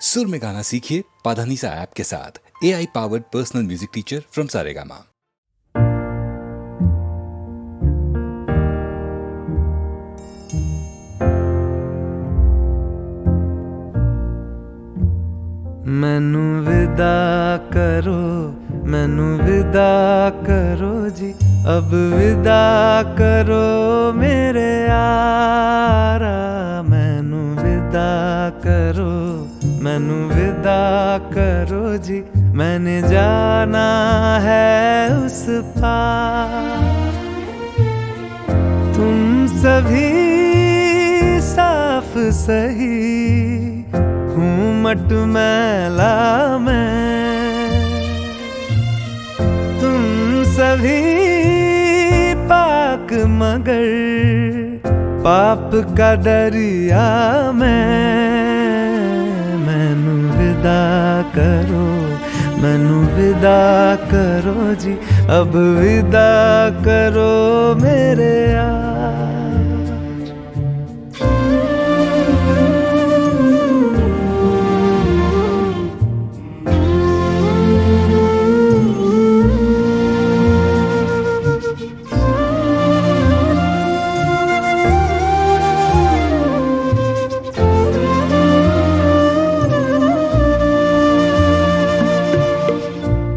सुर में गाना सीखिए पाधानीसा ऐप के साथ। AI powered personal music teacher from Saregama. मैनू विदा करो, मैनू विदा करो जी, अब विदा करो मेरे यारा। मैनू विदा करो, मैनू विदा करो जी, मैंने जाना है उस पार। तुम सभी साफ सही हूँ मट मैला मैं, तुम सभी पाक मगर पाप का दरिया मैं। मैनू विदा करो, मैनू विदा करो जी, अब विदा करो मेरे यार।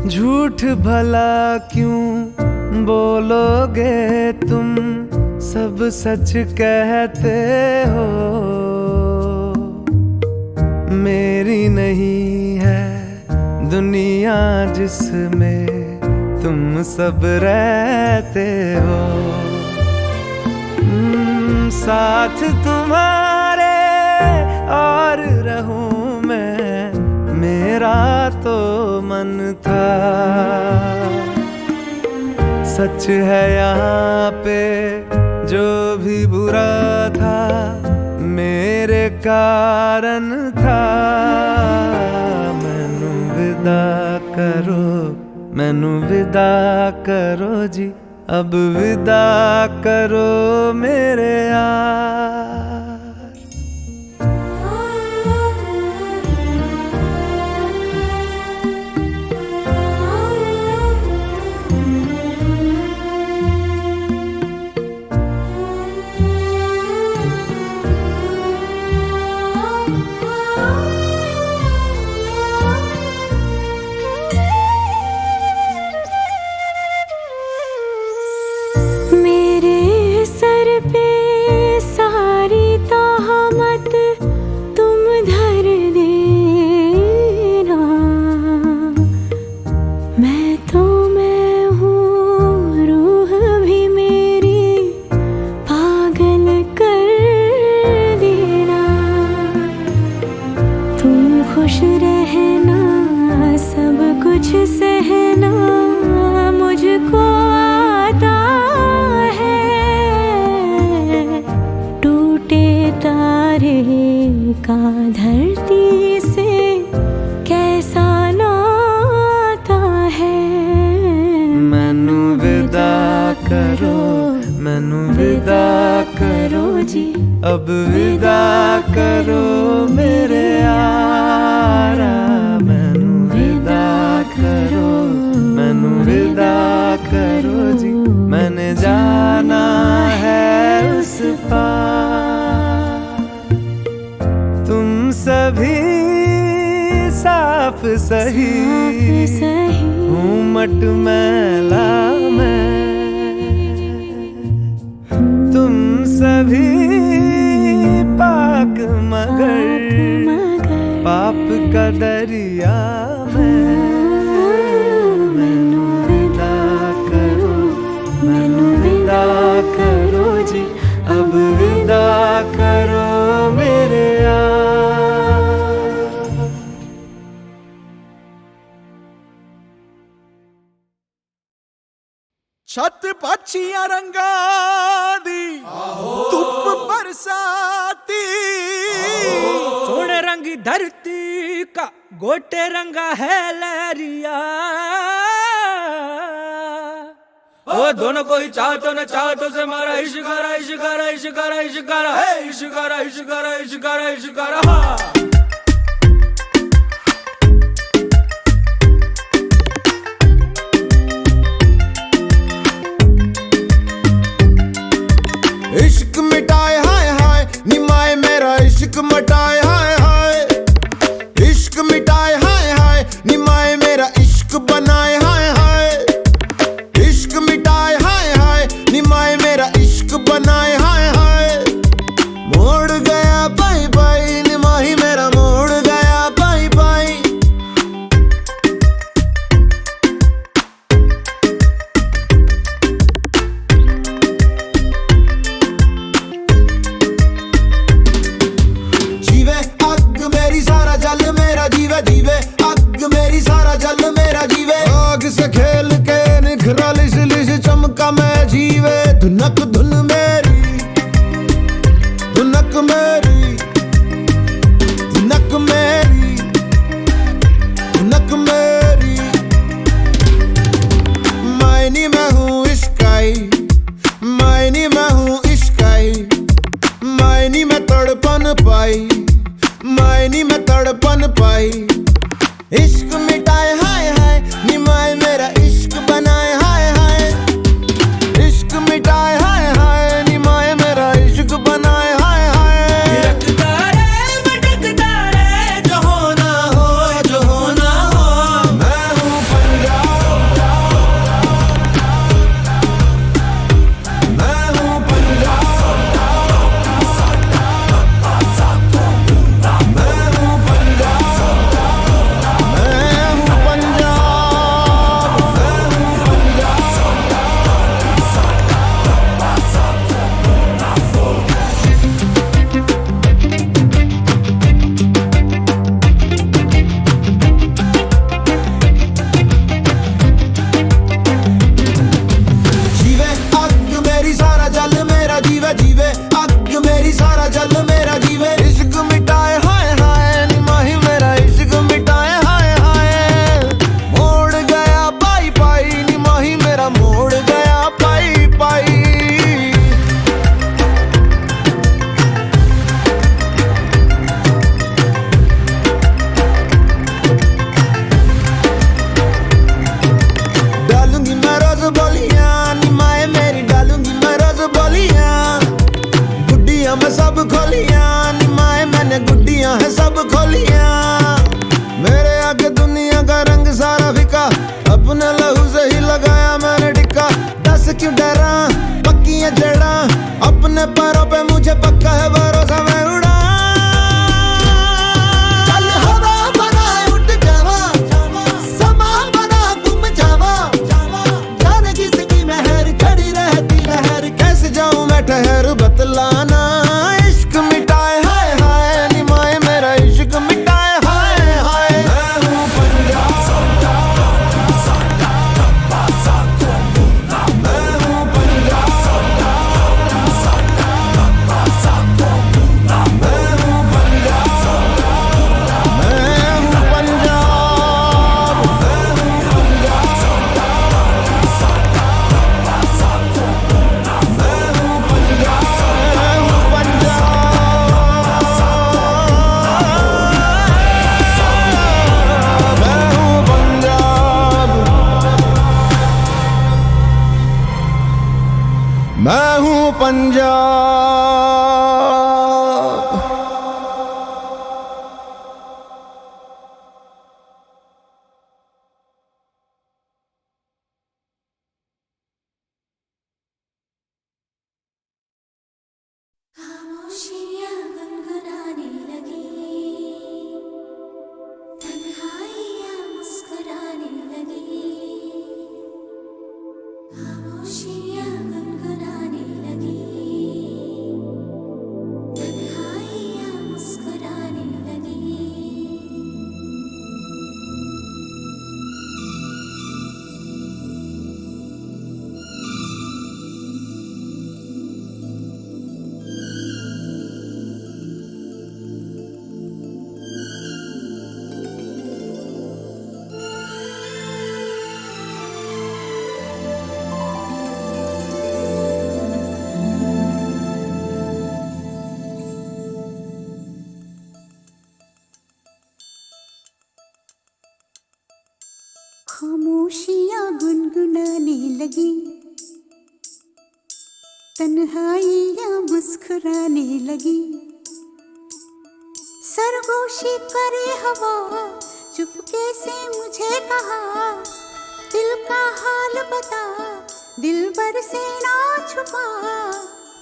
झूठ भला क्यों बोलोगे तुम, सब सच कहते हो। मेरी नहीं है दुनिया जिसमें तुम सब रहते हो। साथ तुम्हारे और रहूं मैं, मेरा तो मन था। सच है यहाँ पे जो भी बुरा था मेरे कारण था। मैनू विदा करो, मैनू विदा करो जी, अब विदा करो मेरे यार। खुश रहना, सब कुछ सहना मुझको आता है। टूटे तारे का धरती से कैसा नाता है। मैनू विदा करो, मैनू विदा करो जी, अब विदा करो मेरे यारा। मैनू विदा करो, मैनू विदा करो जी, मैंने जाना है उस पार। तुम सभी साफ सही हूँ मट मैला मैं, तुम सभी पाक मगर पाप का दरिया मैं। मैनू विदा करो, मैनू विदा करो जी, अब विदा करो मेरे यार। छत पक्षियां रंगा दी धुप बरसाती, सोने रंगी धरती का गोटे रंगा है लहरिया। ओ दोनों को ही चाहतो न चाहतो से मारा इश्कारा इश्कारा इश्कारा इश्कारा है इश्कारा इश्कारा इश्कारा इश्कारा। धुनक धुन मेरी, धुनक मेरी, धुनक मेरी, धुनक मेरी। मायनी मैं हूँ इश्काई, मायनी मैं हूँ इश्काई, मायनी में तड़पन पाई, मायनी में तड़पन पाई। इश्क मिटाए हाय हाय, निमाए मेरा इश्क बनाए हाय हाय। इश्क मिटाए हाय हाय, निमाए मेरा इश्क बनाए हाय हाय। थिरकता रे भटकता रे, जो होना हो, जो होना हो। मैं हूँ पंजाब, मैं हूँ पंजाब, मैं हूँ पंजाब, मैं हूँ पंजाब, मैं हूँ जीवे अग मेरी सारा जल मेरा जीवे, जीवे अग मेरी सारा जल मेरा जीवे। इश्क मिटाए हाय हाय, निमाही मेरा इश्क मिटाए हाय हाय। मोड़ गया पाई पाई, निमाही मेरा मोड़ गया पाई पाई। डालूंगी मैं रोज बोलियां, निमाए मेरी डालूंगी मैं रोज बोलियां। गुड्डियां मैं सब खोलियां, निमाए मैंने गुड्डियां है सब खोलियां। मेरे आगे दुनिया का रंग सारा फिका, अपने लहू से ही लगाया मैंने टिक्का। दस क्यों डरा पक्की है जड़ा, अपने पैरों पे मुझे पक्का है भरोसा। मैं उड़ा चल हवा बना उठ जावा, समा बना गुम जावा। जाने किसकी मेहर खड़ी रहती लहर, कैसे जाऊं मैं ठहर बतलाना। इश्क मिटाए हाय हाय, निमाए मेरा इश्क मिटाए हाय हाय। मैं हूँ पंजाब, मैं हूँ पंजाब, मैं हूँ पंजाब, मैं हूँ पंजाब, मैं हूँ मैं हूँ पंजाब। खामोशियाँ गुनगुनाने लगी, तन्हाइयाँ मुस्कुराने लगी। खामोशियाँ गुनगुनाने लगी, तन्हाइयाँ मुस्कुराने लगी। खामोशियाँ गुनगुनाने लगी, तन्हाइयाँ मुस्कुराने लगी। सरगोशी करे हवा, चुपके से मुझे कहा, दिल का हाल बता, दिल भर से ना छुपा।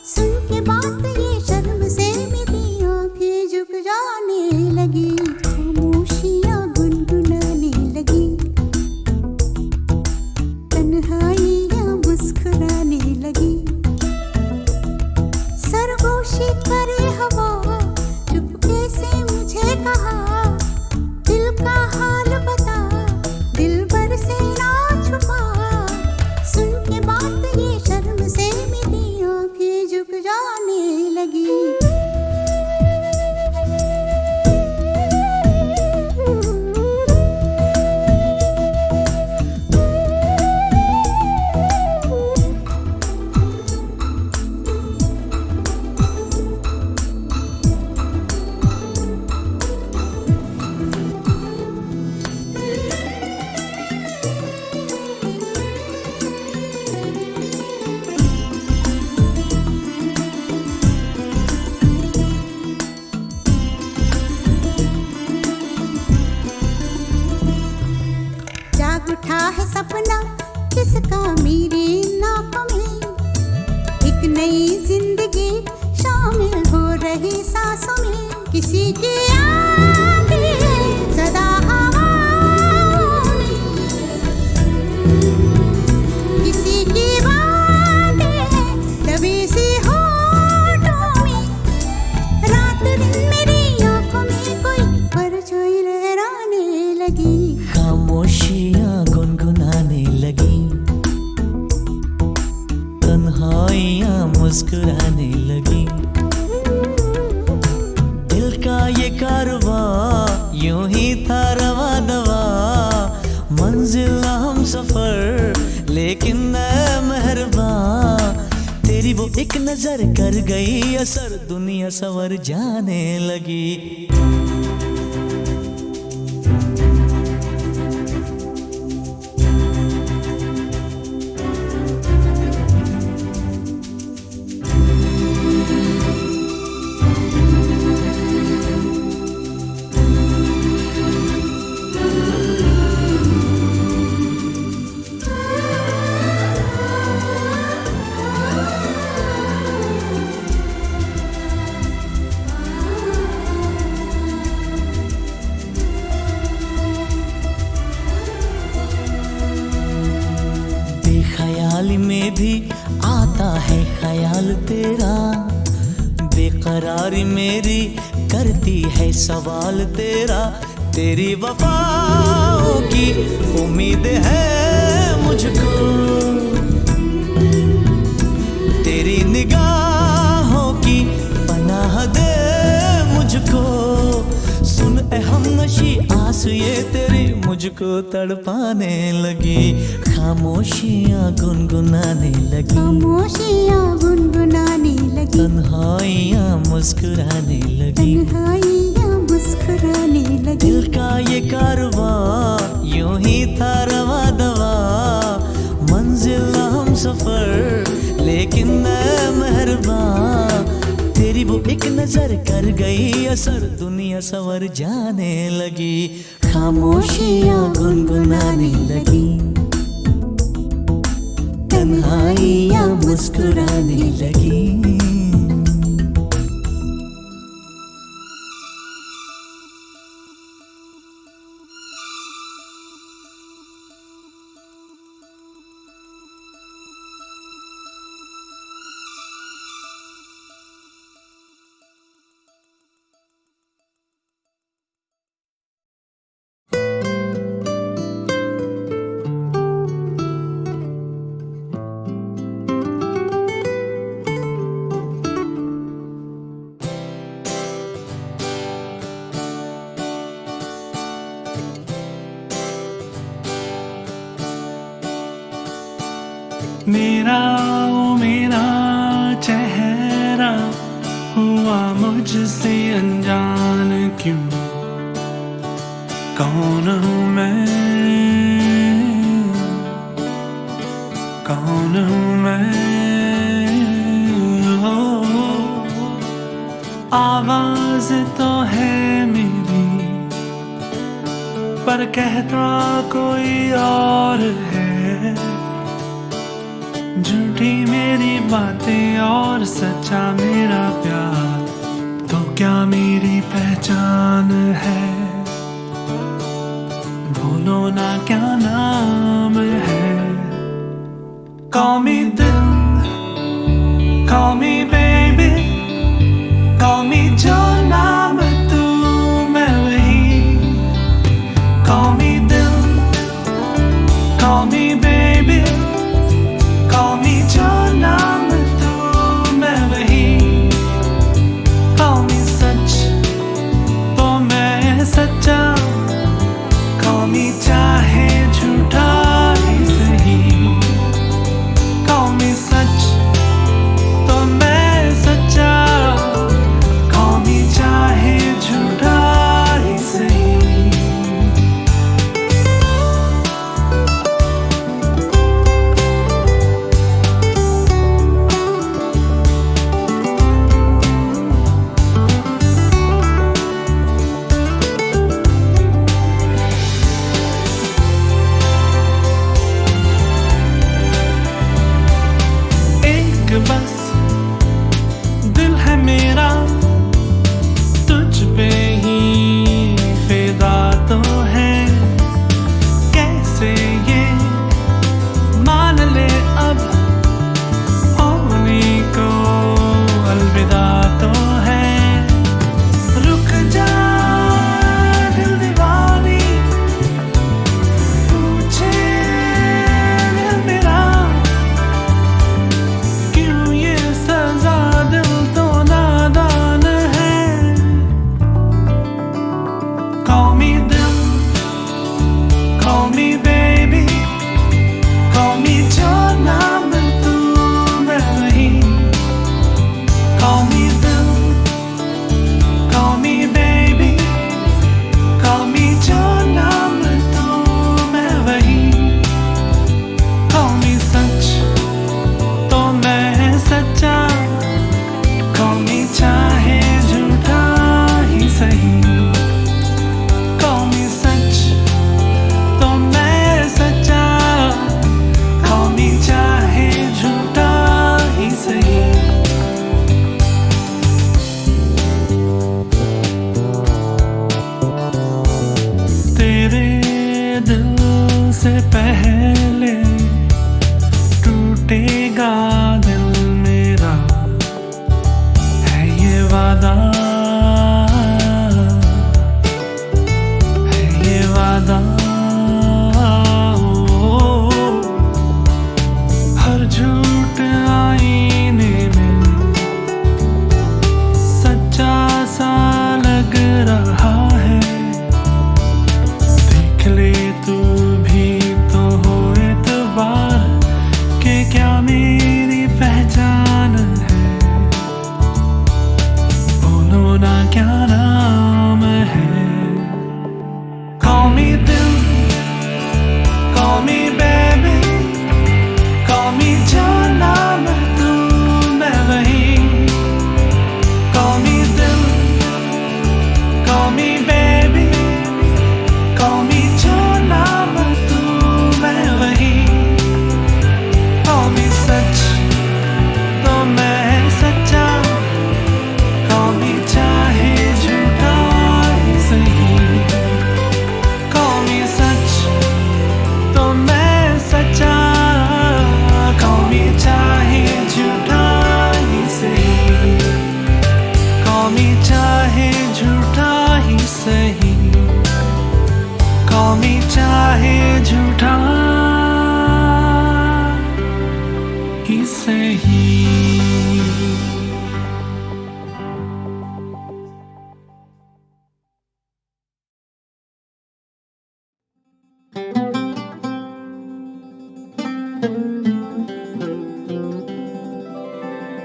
सुन के बात ये शर्म से मेरी आंखें झुक जाने लगी। खामोशियाँ गुनगुनाने लगी, तन्हाइयाँ मुस्कुराने लगी। सरगोशी करे हवा, चुपके से मुझे कहा, दिल का हाल बता, दिल भर से ना छुपा। सुन के बात ये शर्म से मेरी था है सपना किसका मेरी आँखों में, एक नई जिंदगी शामिल हो रही सांसों में, किसी की आंखें सदा हवाओं में, किसी की बातें दबी सी होठों में, रात दिन मेरी आँखों में कोई परछाई लहराने लगी, खामोशियाँ गुनगुनाने लगी, तन्हाइयाँ मुस्कुराने लगी, दिल का ये कारवां यूं ही था रवा दवा, मंजिल ना हम सफर लेकिन मैं मेहरबान, तेरी वो एक नजर कर गई असर, दुनिया संवर जाने लगी। बेख्याली में भी आता है ख्याल तेरा, बेकरारी मेरी करती है सवाल तेरा, तेरी वफाओं की उम्मीद है मुझको, तेरी निगाहों की पनाह दे मुझको, सुन ए हमनशी आस ये तेरी मुझको तड़पाने लगी, खामोशियाँ गुनगुनाने लगी, खामोशियाँ गुनगुनाने लगी, तन्हाइयाँ मुस्कुराने लगी, तन्हाइयाँ मुस्कुराने लगी, दिल का ये कारवां यूं ही था रवा दवा, मंजिल ना हम सफर लेकिन मैं मेहरबान, तेरी वो एक नजर कर गई असर, दुनिया संवर जाने लगी, खामोशियाँ गुनगुनाने लगी, तन्हाइयाँ मुस्कुराने लगी। मेरा ओ मेरा चेहरा हुआ मुझसे अनजान क्यों, कौन हूँ मैं, कौन हूँ मैं, ओ, आवाज तो है मेरी पर कहता कोई और है, झूठी मेरी बातें और सच्चा मेरा प्यार, तो क्या मेरी पहचान है, बोलो ना क्या नाम है, Call me दिल, call me baby, call me जो नाम तू मैं वही, call me दिल, call me baby, call me जो नाम तू मैं वही, call me सच तो मैं से पहले टूटेगा दिल मेरा, है ये वादा, है ये वादा। हर झूठ आईने में सच्चा सा लग रहा है, देख ले तू भी तो हो एतबार के क्या मेरी पहचान है, बोलो ना क्या नाम है। Call me दिल, call me baby, call me जाना मैं तू मैं वही। Call me दिल, call me baby, call me जाना मैं तू मैं वही। Call me सच तो मैं सच्चा, call me चाहे झूठा ही सही। Call me सच तो मैं सच्चा, call me चाहे झूठा ही सही। Call me चाहे झूठा ही सही, call me चाहे झूठा ही सही।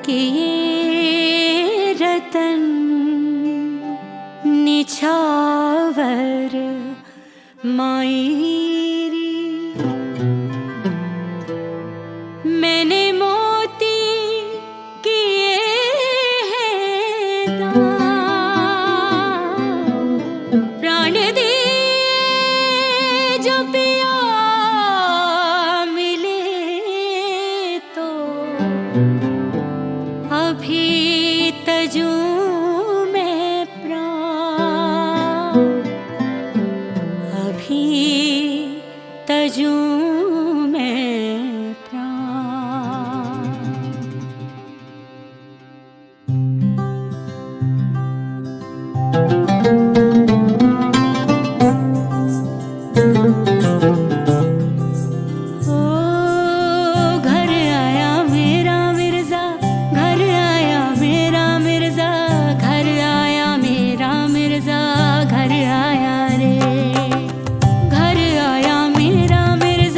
कि ये रतन निछावर मायरी, मैंने मोती किए हैं दान, प्राण दिए जो पिया मिले तो अभी तजू में प्राण, अभी तजू में प्राण। ओ घर आया मेरा मिर्जा, घर आया मेरा मिर्जा, घर आया मेरा मिर्जा, घर आया रे। घर आया मेरा मिर्जा,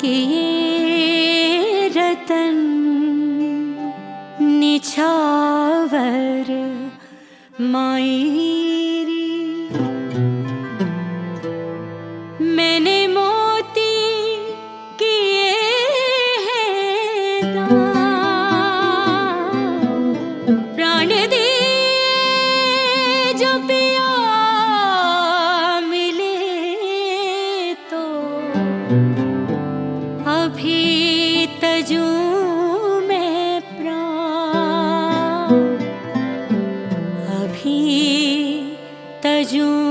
कि ये रतन निछावर मायरी मैंने मोती किए हैं दान, प्राण दिए जो पिया मिले तो अभी तजूं में प्राण, अभी तजूं